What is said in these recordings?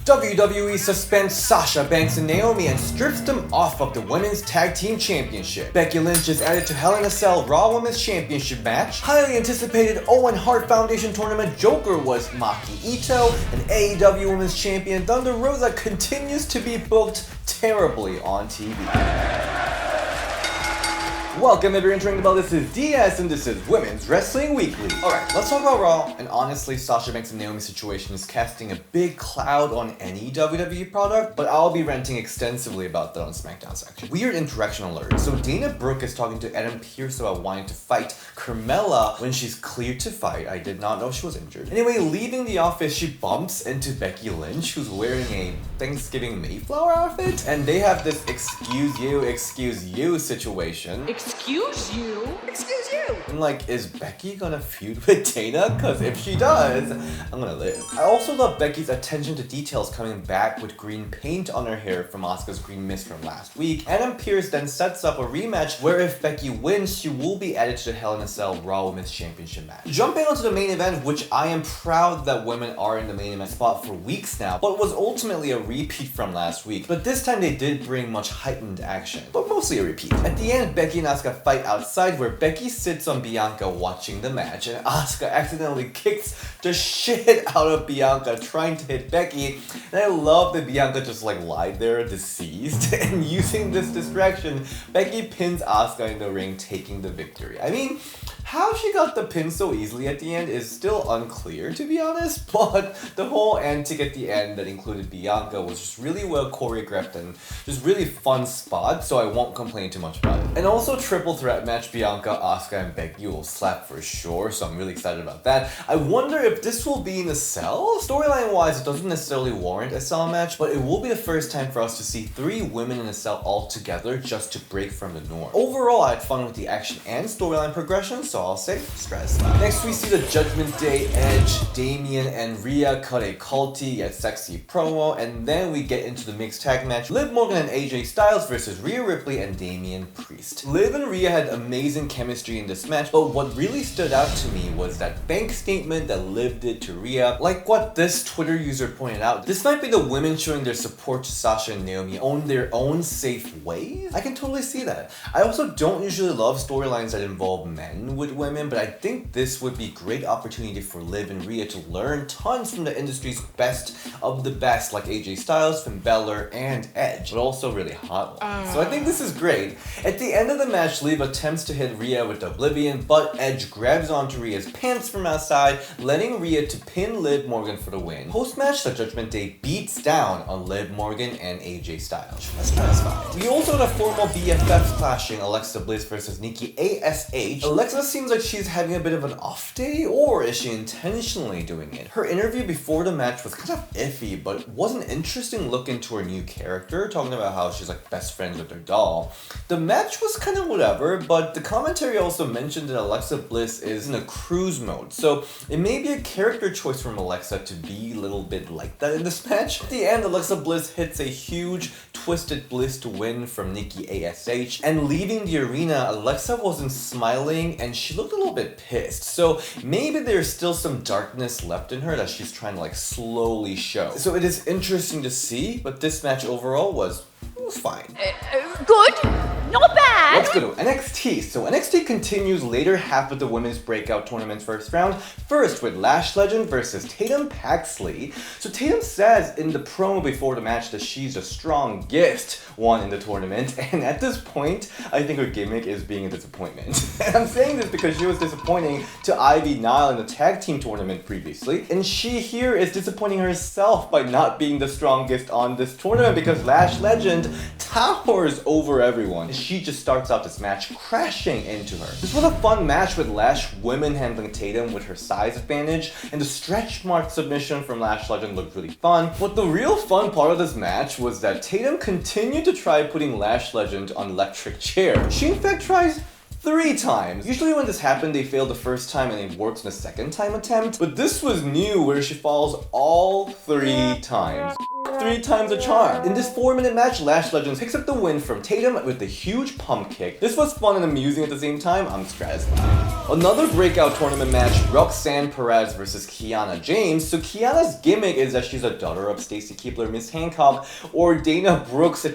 WWE suspends Sasha Banks and Naomi and strips them off of the Women's Tag Team Championship. Becky Lynch is added to Hell in a Cell Raw Women's Championship match. Highly anticipated Owen Hart Foundation tournament joker was Maki Ito, and AEW Women's Champion Thunder Rosa continues to be booked terribly on TV. Welcome if you're entering the bell, this is DS and this is Women's Wrestling Weekly. Alright, let's talk about Raw, and honestly, Sasha Banks and Naomi's situation is casting a big cloud on any WWE product, but I'll be ranting extensively about that on SmackDown section. Weird interaction alert. So Dana Brooke is talking to Adam Pearce about wanting to fight Carmella when she's cleared to fight. I did not know she was injured. Anyway, leaving the office, she bumps into Becky Lynch, who's wearing a Thanksgiving Mayflower outfit, and they have this excuse you situation. Excuse you? Excuse you! And like, is Becky gonna feud with Dana? Cause if she does, I'm gonna live. I also love Becky's attention to details coming back with green paint on her hair from Asuka's green mist from last week. Adam Pearce then sets up a rematch where if Becky wins, she will be added to the Hell in a Cell Raw Women's Championship match. Jumping onto the main event, which I am proud that women are in the main event spot for weeks now, but was ultimately a repeat from last week. But this time they did bring much heightened action, but mostly a repeat. At the end, Becky and Asuka fight outside where Becky sits on Bianca watching the match, and Asuka accidentally kicks the shit out of Bianca trying to hit Becky, and I love that Bianca just like lied there deceased, and using this distraction, Becky pins Asuka in the ring, taking the victory. I mean, how she got the pin so easily at the end is still unclear, to be honest, but the whole antic at the end that included Bianca was just really well choreographed and just really fun spot, so I won't complain too much about it. And also triple threat match, Bianca, Asuka, and Becky will slap for sure, so I'm really excited about that. I wonder if this will be in a cell? Storyline wise, it doesn't necessarily warrant a cell match, but it will be the first time for us to see 3 women in a cell all together just to break from the norm. Overall, I had fun with the action and storyline progression, so I'll say stress. Next we see the Judgment Day, Edge, Damian, and Rhea cut a culty yet sexy promo, and then we get into the mixed tag match, Liv Morgan and AJ Styles versus Rhea Ripley and Damian Priest. Liv and Rhea had amazing chemistry in this match, but what really stood out to me was that bank statement that Liv did to Rhea. Like what this Twitter user pointed out, this might be the women showing their support to Sasha and Naomi on their own safe ways. I can totally see that. I also don't usually love storylines that involve men with women, but I think this would be a great opportunity for Liv and Rhea to learn tons from the industry's best of the best, like AJ Styles, Finn Balor, and Edge, but also really hot ones. So I think this is great. At the end of the match, Liv attempts to hit Rhea with Oblivion, but Edge grabs onto Rhea's pants from outside, letting Rhea to pin Liv Morgan for the win. Post-match, the Judgment Day beats down on Liv Morgan and AJ Styles. That's satisfying. We also had a formal BFFs clashing, Alexa Bliss versus Nikki ASH. Alexa seems like she's having a bit of an off day, or is she intentionally doing it? Her interview before the match was kind of iffy, but it was an interesting look into her new character, talking about how she's like best friends with her doll. The match was kind of whatever, but the commentary also mentioned that Alexa Bliss is in a cruise mode, so it may be a character choice from Alexa to be a little bit like that in this match. At the end, Alexa Bliss hits a huge Twisted Bliss to win from Nikki ASH, and leaving the arena, Alexa wasn't smiling and she looked a little bit pissed, so maybe there's still some darkness left in her that she's trying to like slowly show. So it is interesting to see, but this match overall was fine. Good. Not bad. Let's go to NXT. So NXT continues later half of the women's breakout tournament's first round. First with Lash Legend versus Tatum Paxley. So Tatum says in the promo before the match that she's the strongest one in the tournament. And at this point, I think her gimmick is being a disappointment. And I'm saying this because she was disappointing to Ivy Nile in the tag team tournament previously. And she here is disappointing herself by not being the strongest on this tournament because Lash Legend towers over everyone. She just starts out this match crashing into her. This was a fun match with Lash women handling Tatum with her size advantage, and the stretch mark submission from Lash Legend looked really fun. But the real fun part of this match was that Tatum continued to try putting Lash Legend on electric chair. She in fact tries 3 times. Usually when this happened, they failed the first time and it works in the second time attempt, but this was new where she falls all 3 times. 3 times the charm. In this 4-minute match, Lash Legends picks up the win from Tatum with a huge pump kick. This was fun and amusing at the same time. I'm satisfied. Another breakout tournament match, Roxanne Perez versus Kiana James. So Kiana's gimmick is that she's a daughter of Stacy Keibler, Miss Hancock, or Dana Brooks, the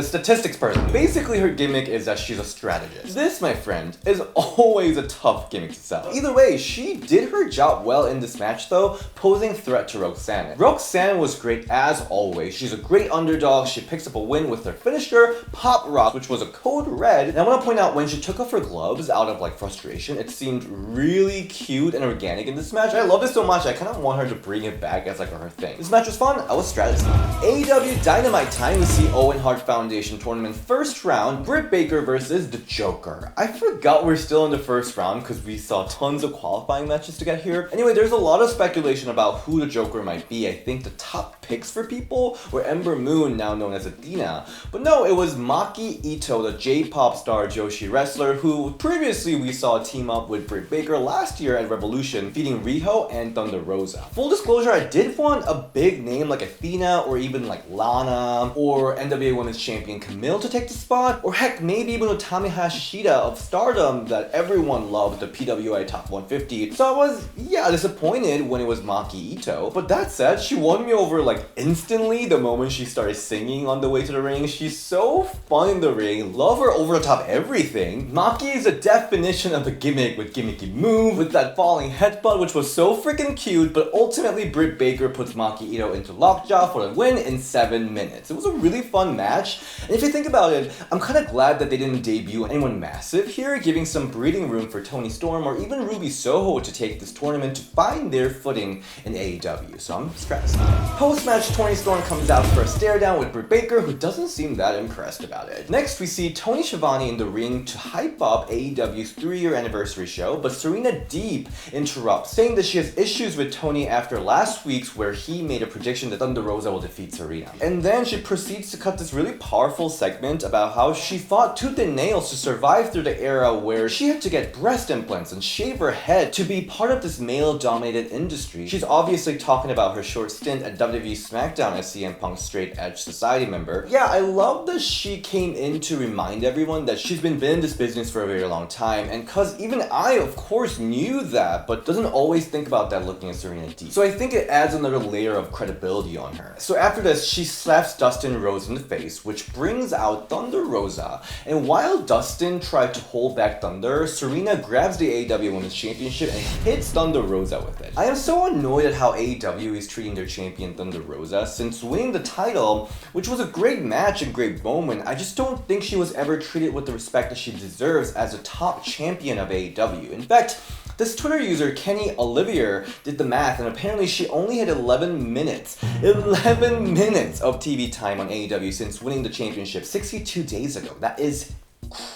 statistics person. Basically, her gimmick is that she's a strategist. This, my friend, is always a tough gimmick to sell. Either way, she did her job well in this match though, posing threat to Roxanne. Roxanne was great as always. She's a great underdog. She picks up a win with her finisher, Pop Rock, which was a code red. And I want to point out, when she took off her gloves out of like frustration, it seemed really cute and organic in this match. I love this so much, I kind of want her to bring it back as like her thing. This match was fun. I was strategizing. AEW Dynamite time, we see Owen Hart Foundation tournament first round, Britt Baker versus the Joker. I forgot we're still in the first round because we saw tons of qualifying matches to get here. Anyway, there's a lot of speculation about who the Joker might be. I think the top picks for people were Ember Moon, now known as Athena. But no, it was Maki Ito, the J-pop star Joshi wrestler, who previously we saw team up with Britt Baker last year at Revolution, beating Riho and Thunder Rosa. Full disclosure, I did want a big name like Athena or even like Lana or NWA Women's Champion Camille to take the spot, or heck, maybe even Utami Hashida of Stardom that everyone loved, the PWI Top 150. So I was, disappointed when it was Maki Ito. But that said, she won me over like instantly the moment she started singing on the way to the ring. She's so fun in the ring. Love her over the top everything. Maki is a definition of a gimmick with gimmicky move, with that falling headbutt, which was so freaking cute. But ultimately, Britt Baker puts Maki Ito into lockjaw for the win in 7 minutes. It was a really fun match. And if you think about it, I'm kind of glad that they didn't debut anyone massive here, giving some breathing room for Toni Storm or even Ruby Soho to take this tournament to find their footing in AEW. So I'm stressed. Post-match, Toni Storm comes out for a stare down with Britt Baker, who doesn't seem that impressed about it. Next, we see Tony Schiavone in the ring to hype up AEW's 3-year anniversary show, but Serena Deeb interrupts, saying that she has issues with Tony after last week's where he made a prediction that Thunder Rosa will defeat Serena. And then she proceeds to cut this really powerful segment about how she fought tooth and nails to survive through the era where she had to get breast implants and shave her head to be part of this male-dominated industry. She's obviously talking about her short stint at WWE SmackDown as CM Punk's straight edge society member. Yeah, I love that she came in to remind everyone that she's been in this business for a very long time, and cause even I of course knew that, but doesn't always think about that looking at Serena Deeb. So I think it adds another layer of credibility on her. So after this, she slaps Dustin Rhodes in the face, which brings out Thunder Rosa. And while Dustin tried to hold back Thunder, Serena grabs the AEW Women's Championship and hits Thunder Rosa with it. I am so annoyed at how AEW is treating their champion Thunder Rosa. Since winning the title, which was a great match and great moment, I just don't think she was ever treated with the respect that she deserves as a top champion of AEW. In fact, this Twitter user, Kenny Olivier, did the math, and apparently she only had 11 minutes. 11 minutes of TV time on AEW since winning the championship 62 days ago. That is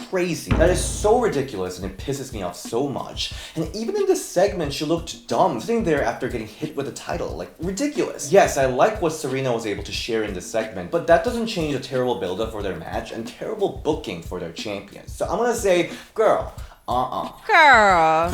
crazy. That is so ridiculous, and it pisses me off so much. And even in this segment, she looked dumb, sitting there after getting hit with the title. Like, ridiculous. Yes, I like what Serena was able to share in this segment, but that doesn't change the terrible build-up for their match and terrible booking for their champions. So I'm gonna say, girl, Girl,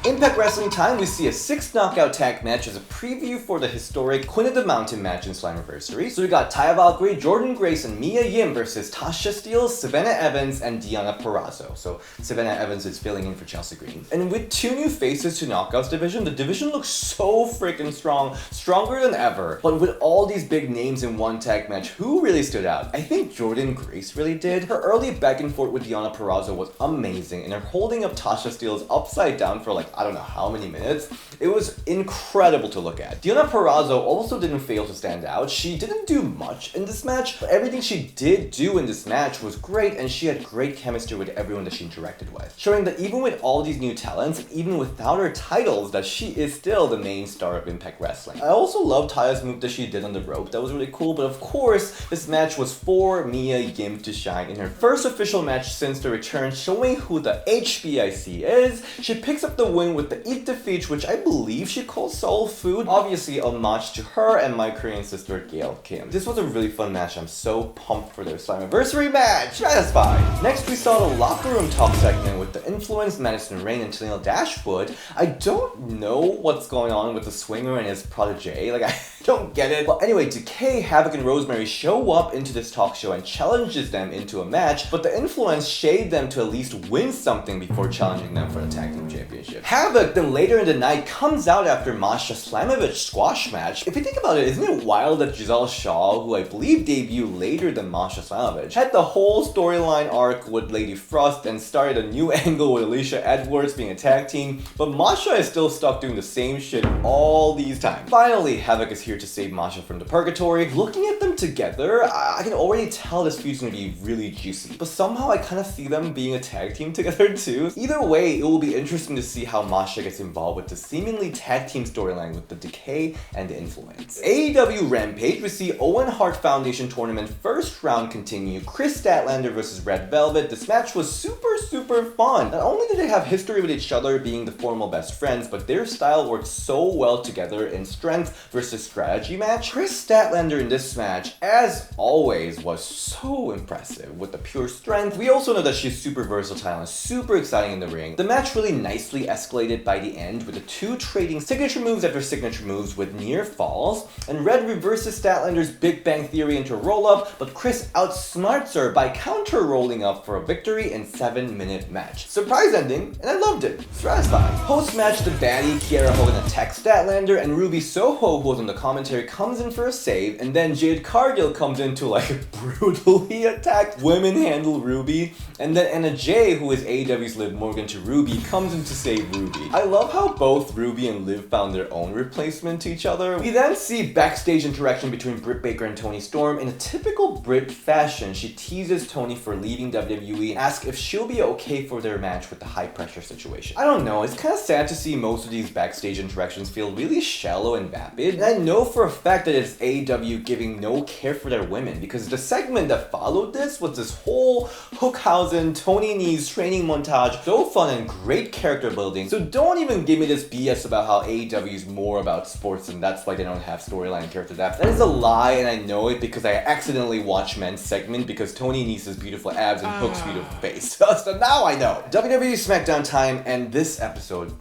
Impact Wrestling time, we see a 6 knockout tag match as a preview for the historic Queen of the Mountain match in Slammiversary. So we got Taya Valkyrie, Jordan Grace, and Mia Yim versus Tasha Steelz, Savannah Evans, and Deonna Purrazzo. So Savannah Evans is filling in for Chelsea Green. And with 2 new faces to Knockouts division, the division looks so freaking strong, stronger than ever. But with all these big names in one tag match, who really stood out? I think Jordan Grace really did. Her early back and forth with Deonna Purrazzo was amazing, and her holding up Tasha Steelz upside down for like I don't know how many minutes, it was incredible to look at. Deonna Purrazzo also didn't fail to stand out. She didn't do much in this match, but everything she did do in this match was great, and she had great chemistry with everyone that she interacted with, showing that even with all these new talents, even without her titles, that she is still the main star of Impact Wrestling. I also love Taya's move that she did on the rope. That was really cool, but of course, this match was for Mia Yim to shine in her first official match since the return, showing who the the HBIC is, she picks up the win with the Eat Defeat, which I believe she calls Soul Food. Obviously, a homage to her and my Korean sister Gail Kim. This was a really fun match. I'm so pumped for their Slammiversary match. Satisfied. Next, we saw the locker room talk segment with the Influence, Madison Rayne, and Tennille Dashwood. I don't know what's going on with the Swinger and his protege. Like, I don't get it. But anyway, Decay, Havoc, and Rosemary show up into this talk show and challenges them into a match, but the Influence shade them to at least win something before challenging them for the tag team championship. Havoc then later in the night comes out after Masha Slamovich squash match. If you think about it, isn't it wild that Giselle Shaw, who I believe debuted later than Masha Slamovich, had the whole storyline arc with Lady Frost and started a new angle with Alicia Edwards being a tag team, but Masha is still stuck doing the same shit all these times. Finally, Havoc is here to save Masha from the purgatory. Looking at them together, I can already tell this feud's gonna be really juicy, but somehow I kind of see them being a tag team together too. Either way, it will be interesting to see how Masha gets involved with the seemingly tag team storyline with the Decay and the Influence. AEW Rampage, we see Owen Hart Foundation tournament first round continue. Kris Statlander versus Red Velvet. This match was super fun. Not only did they have history with each other being the formal best friends, but their style worked so well together in strength versus strategy match. Kris Statlander in this match, as always, was so impressive with the pure strength. We also know that she's super versatile and super exciting in the ring. The match really nicely escalated by the end with the two trading signature moves after signature moves with near falls, and Red reverses Statlander's Big Bang Theory into a roll-up, but Kris outsmarts her by counter-rolling up for a victory in 7-minute match. Surprise ending, and I loved it. Satisfying. Post-match, the baddie Kiera Hogan attacks Statlander, and Ruby Soho, who was on the commentary, comes in for a save, and then Jade Cargill comes in to like brutally attack women handle Ruby, and then Anna Jay, who is AEW's Liv Morgan to Ruby, comes in to save Ruby. I love how both Ruby and Liv found their own replacement to each other. We then see backstage interaction between Britt Baker and Toni Storm. In a typical Britt fashion, she teases Toni for leaving WWE and asks if she'll be okay for their match with the high pressure situation. I don't know, it's kind of sad to see most of these backstage interactions feel really shallow and vapid, and I know for a fact that it's AEW giving no care for their women, because the segment that followed this was this whole Hookhausen, Tony Nese training montage, so fun and great character building. So don't even give me this BS about how AEW is more about sports and that's why they don't have storyline and character depth. That is a lie, and I know it because I accidentally watched Men's segment because Tony Nese's beautiful abs and Hook's beautiful face. So now I know. WWE SmackDown time, and this episode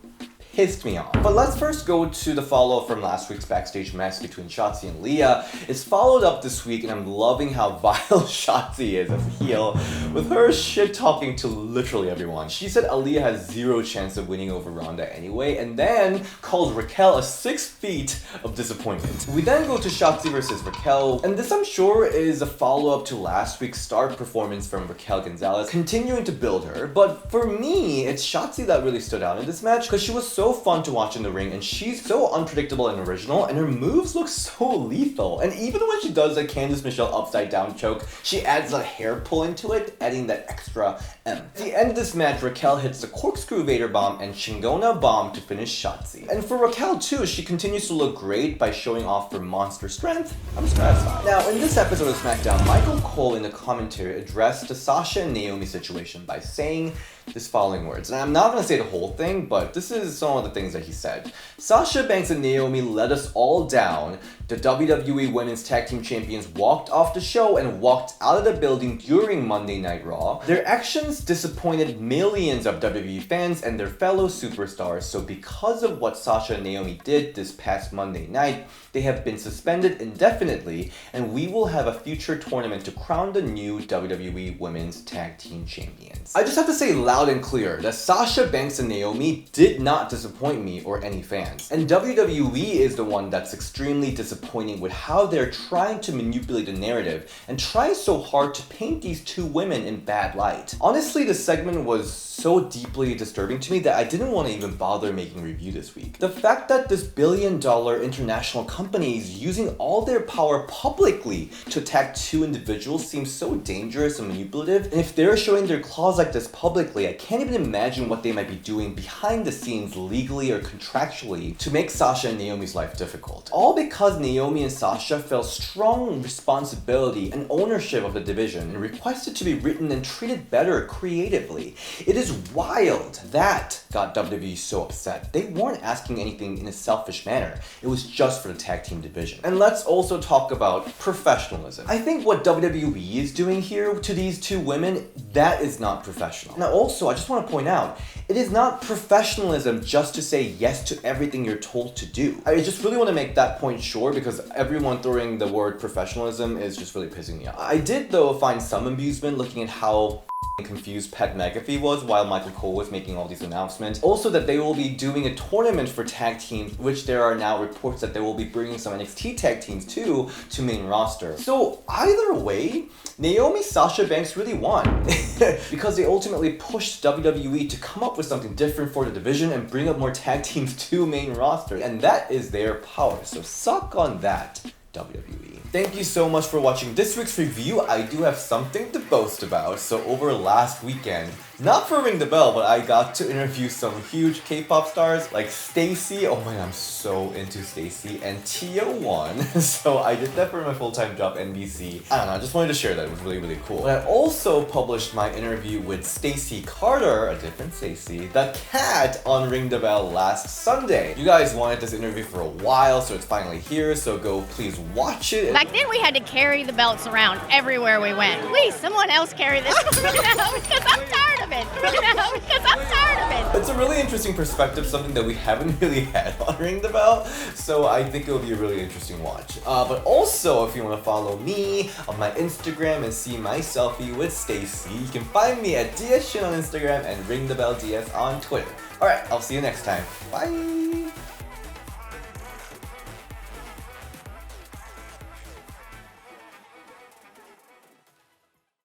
pissed me off. But let's first go to the follow-up from last week's backstage mess between Shotzi and Leah. It's followed up this week, and I'm loving how vile Shotzi is as a heel, with her shit-talking to literally everyone. She said Aaliyah has zero chance of winning over Ronda anyway, and then calls Raquel a 6 feet of disappointment. We then go to Shotzi versus Raquel, and this I'm sure is a follow-up to last week's star performance from Raquel Gonzalez, continuing to build her. But for me, it's Shotzi that really stood out in this match, because she was so fun to watch in the ring, and she's so unpredictable and original, and her moves look so lethal. And even when she does a Candice Michelle upside down choke, she adds a hair pull into it, adding that extra M. At the end of this match, Raquel hits the corkscrew Vader bomb and Chingona bomb to finish Shotzi. And for Raquel too, she continues to look great by showing off her monster strength. I'm satisfied. Now, in this episode of SmackDown, Michael Cole in the commentary addressed the Sasha and Naomi situation by saying this following words. And I'm not going to say the whole thing, but this is some of the things that he said. Sasha Banks and Naomi let us all down. The WWE Women's Tag Team Champions walked off the show and walked out of the building during Monday Night Raw. Their actions disappointed millions of WWE fans and their fellow superstars, so because of what Sasha and Naomi did this past Monday night, they have been suspended indefinitely, and we will have a future tournament to crown the new WWE Women's Tag Team Champions. I just have to say loud and clear that Sasha Banks and Naomi did not disappoint me or any fans. And WWE is the one that's extremely disappointing with how they're trying to manipulate the narrative and trying so hard to paint these two women in bad light. Honestly, the segment was so deeply disturbing to me that I didn't want to even bother making a review this week. The fact that this billion-dollar international company is using all their power publicly to attack two individuals seems so dangerous and manipulative, and if they're showing their claws like this publicly, honestly, I can't even imagine what they might be doing behind the scenes legally or contractually to make Sasha and Naomi's life difficult. All because Naomi and Sasha felt strong responsibility and ownership of the division and requested to be written and treated better creatively. It is wild that got WWE so upset. They weren't asking anything in a selfish manner. It was just for the tag team division. And let's also talk about professionalism. I think what WWE is doing here to these two women, that is not professional. Now also, I just want to point out, it is not professionalism just to say yes to everything you're told to do. I just really want to make that point sure because everyone throwing the word professionalism is just really pissing me off. I did though find some amusement looking at how confused Pat McAfee was while Michael Cole was making all these announcements. Also that they will be doing a tournament for tag teams, which there are now reports that they will be bringing some NXT tag teams too to main roster. So either way, Naomi Sasha Banks really won because they ultimately pushed WWE to come up with something different for the division and bring up more tag teams to main roster, and that is their power. So suck on that, WWE. Thank you so much for watching this week's review. I do have something to boast about. So over last weekend, not for Ring the Bell, but I got to interview some huge K-pop stars like Stacy. Oh my god, I'm so into Stacy, and TO1. So I did that for my full-time job, NBC. I don't know, I just wanted to share that. It was really, really cool. But I also published my interview with Stacy Carter, a different Stacy, the cat, on Ring the Bell last Sunday. You guys wanted this interview for a while, so it's finally here. So go please watch it. Back then we had to carry the belts around everywhere we went. Please, someone else carry this for me now because I'm tired of it. Because I'm tired of it. It's a really interesting perspective, something that we haven't really had on Ring the Bell, so I think it'll be a really interesting watch. But also, if you want to follow me on my Instagram and see my selfie with Stacy, you can find me at DSShin on Instagram and Ring the Bell DS on Twitter. Alright, I'll see you next time. Bye!